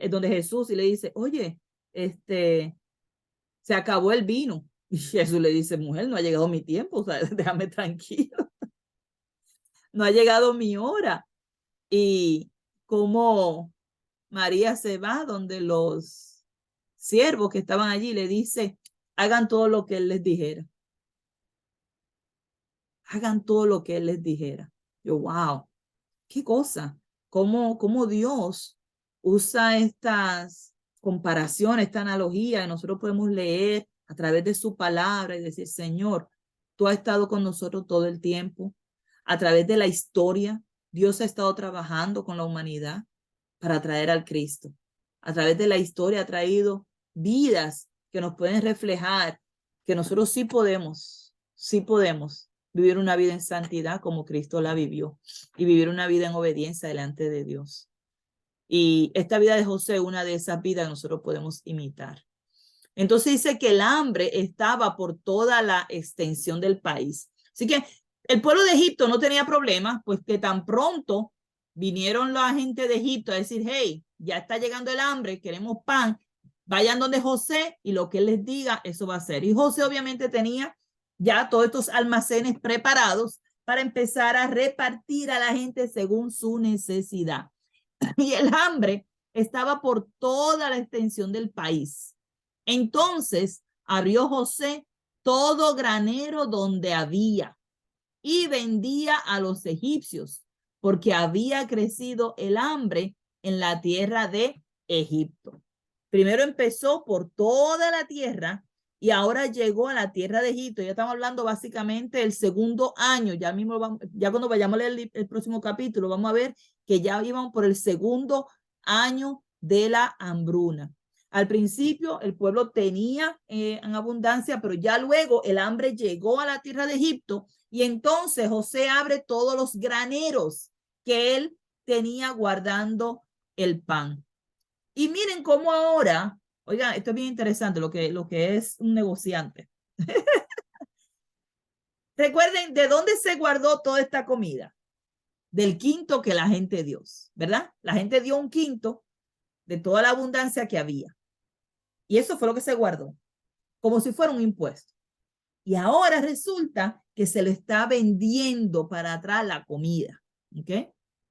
donde Jesús y le dice, oye, se acabó el vino. Y Jesús le dice, mujer, no ha llegado mi tiempo, o sea, déjame tranquilo, no ha llegado mi hora. Y como María se va donde los siervos que estaban allí, le dice, hagan todo lo que él les dijera. Hagan todo lo que él les dijera. Yo, wow, qué cosa. Cómo Dios usa estas comparaciones, esta analogía, y nosotros podemos leer a través de su palabra y decir, Señor, tú has estado con nosotros todo el tiempo. A través de la historia, Dios ha estado trabajando con la humanidad para traer al Cristo. A través de la historia ha traído vidas que nos pueden reflejar que nosotros sí podemos vivir una vida en santidad como Cristo la vivió y vivir una vida en obediencia delante de Dios. Y esta vida de José, una de esas vidas que nosotros podemos imitar. Entonces dice que el hambre estaba por toda la extensión del país. Así que el pueblo de Egipto no tenía problemas, pues que tan pronto vinieron la gente de Egipto a decir, hey, ya está llegando el hambre, queremos pan, vayan donde José y lo que él les diga, eso va a ser. Y José obviamente tenía ya todos estos almacenes preparados para empezar a repartir a la gente según su necesidad. Y el hambre estaba por toda la extensión del país. Entonces abrió José todo granero donde había y vendía a los egipcios, porque había crecido el hambre en la tierra de Egipto. Primero empezó por toda la tierra y ahora llegó a la tierra de Egipto. Ya estamos hablando básicamente del segundo año. Ya mismo vamos, ya cuando vayamos a leer el próximo capítulo, vamos a ver que ya íbamos por el segundo año de la hambruna. Al principio el pueblo tenía en abundancia, pero ya luego el hambre llegó a la tierra de Egipto y entonces José abre todos los graneros que él tenía guardando el pan. Y miren cómo ahora, oigan, esto es bien interesante lo que es un negociante. Recuerden de dónde se guardó toda esta comida. Del quinto que la gente dio, ¿verdad? La gente dio un quinto de toda la abundancia que había. Y eso fue lo que se guardó, como si fuera un impuesto. Y ahora resulta que se le está vendiendo para atrás la comida. ¿Ok?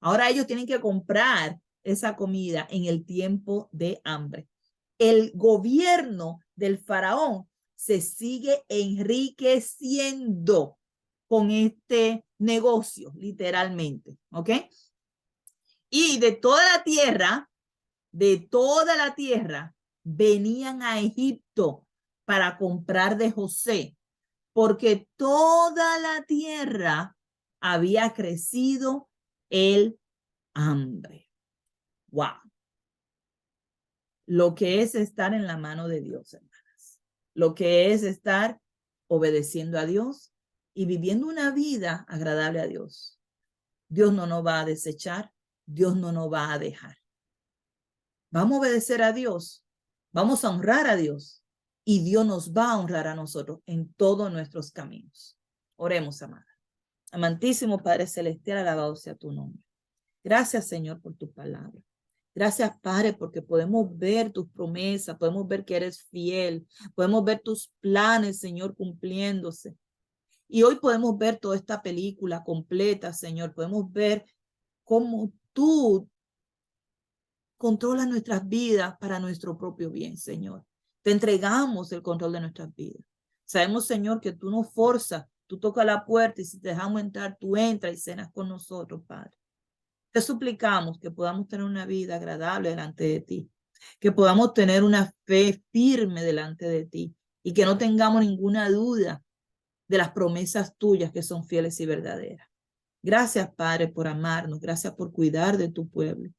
Ahora ellos tienen que comprar esa comida en el tiempo de hambre. El gobierno del faraón se sigue enriqueciendo con este negocio, literalmente. ¿Ok? Y de toda la tierra, venían a Egipto para comprar de José, porque toda la tierra había crecido el hambre. Wow. Lo que es estar en la mano de Dios, hermanas. Lo que es estar obedeciendo a Dios y viviendo una vida agradable a Dios. Dios no nos va a desechar, Dios no nos va a dejar. Vamos a obedecer a Dios, vamos a honrar a Dios y Dios nos va a honrar a nosotros en todos nuestros caminos. Oremos, amada. Amantísimo Padre Celestial, alabado sea tu nombre. Gracias, Señor, por tu palabra. Gracias, Padre, porque podemos ver tus promesas, podemos ver que eres fiel, podemos ver tus planes, Señor, cumpliéndose. Y hoy podemos ver toda esta película completa, Señor. Podemos ver cómo tú controlas nuestras vidas para nuestro propio bien, Señor. Te entregamos el control de nuestras vidas. Sabemos, Señor, que tú nos forzas, tú tocas la puerta y si te dejamos entrar, tú entras y cenas con nosotros, Padre. Te suplicamos que podamos tener una vida agradable delante de ti, que podamos tener una fe firme delante de ti y que no tengamos ninguna duda de las promesas tuyas que son fieles y verdaderas. Gracias, Padre, por amarnos. Gracias por cuidar de tu pueblo.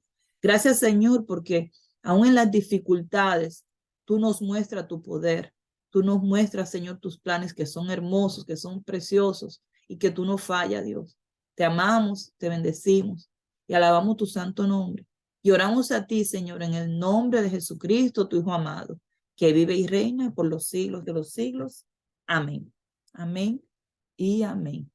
Gracias, Señor, porque aún en las dificultades, tú nos muestras tu poder. Tú nos muestras, Señor, tus planes que son hermosos, que son preciosos y que tú no fallas, Dios. Te amamos, te bendecimos y alabamos tu santo nombre. Y oramos a ti, Señor, en el nombre de Jesucristo, tu Hijo amado, que vive y reina por los siglos de los siglos. Amén. Amén y amén.